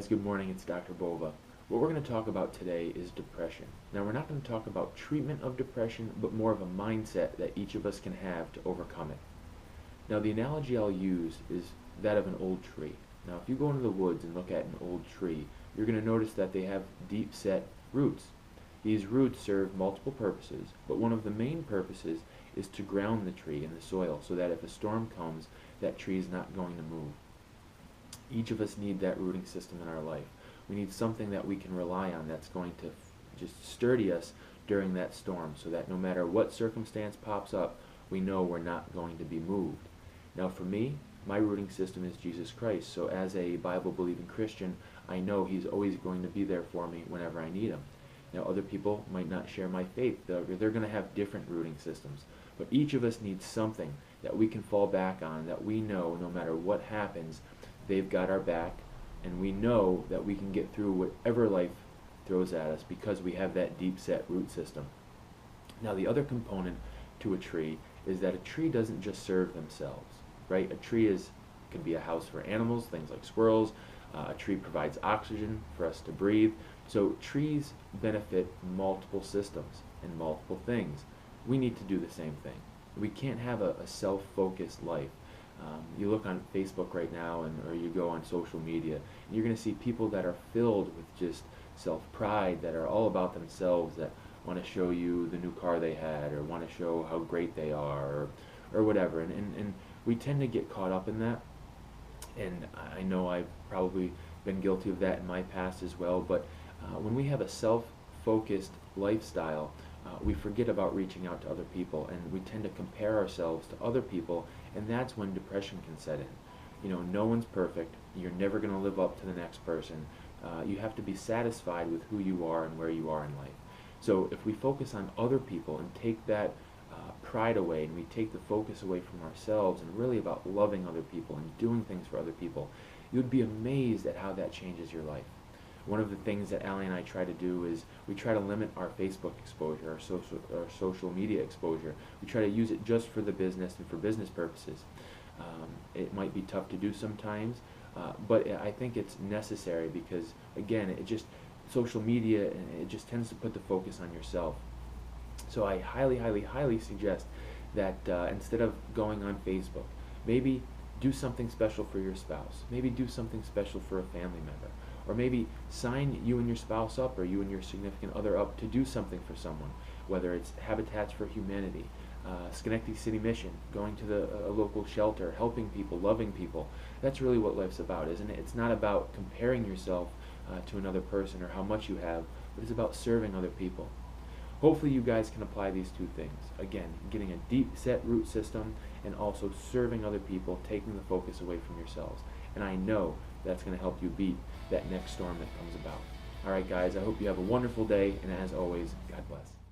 guys, good morning. It's Dr. Bova. What we're going to talk about today is depression. Now, we're not going to talk about treatment of depression, but more of a mindset that each of us can have to overcome it. Now, the analogy I'll use is that of an old tree. Now, if you go into the woods and look at an old tree, you're going to notice that they have deep-set roots. These roots serve multiple purposes, but one of the main purposes is to ground the tree in the soil so that if a storm comes, that tree is not going to move. Each of us need that rooting system in our life. We need something that we can rely on that's going to just sturdy us during that storm so that no matter what circumstance pops up, we know we're not going to be moved. Now for me, my rooting system is Jesus Christ, so as a Bible-believing Christian, I know He's always going to be there for me whenever I need Him. Now other people might not share my faith. They're going to have different rooting systems. But each of us needs something that we can fall back on, that we know no matter what happens, they've got our back, and we know that we can get through whatever life throws at us because we have that deep-set root system. Now the other component to a tree is that a tree doesn't just serve themselves, right? A tree can be a house for animals, things like squirrels. A tree provides oxygen for us to breathe. So trees benefit multiple systems and multiple things. We need to do the same thing. We can't have a self-focused life. You look on Facebook right now, or you go on social media, and you're going to see people that are filled with just self-pride, that are all about themselves, that want to show you the new car they had, or want to show how great they are, or whatever. And we tend to get caught up in that. And I know I've probably been guilty of that in my past as well. But when we have a self-focused lifestyle, we forget about reaching out to other people, and we tend to compare ourselves to other people, and that's when depression can set in. You know, no one's perfect. You're never going to live up to the next person. You have to be satisfied with who you are and where you are in life. So if we focus on other people and take that pride away, and we take the focus away from ourselves and really about loving other people and doing things for other people, you'd be amazed at how that changes your life. One of the things that Allie and I try to do is we try to limit our Facebook exposure, our social media exposure. We try to use it just for the business and for business purposes. It might be tough to do sometimes, but I think it's necessary because, again, social media, it just tends to put the focus on yourself. So I highly, highly, highly suggest that instead of going on Facebook, maybe do something special for your spouse. Maybe do something special for a family member. Or maybe sign you and your spouse up, or you and your significant other up to do something for someone, whether it's Habitats for Humanity, Schenectady City Mission, going to a local shelter, helping people, loving people. That's really what life's about, isn't it? It's not about comparing yourself to another person or how much you have, but it's about serving other people. Hopefully you guys can apply these two things. Again, getting a deep-set root system and also serving other people, taking the focus away from yourselves. And I know that's going to help you beat that next storm that comes about. All right, guys, I hope you have a wonderful day, and as always, God bless.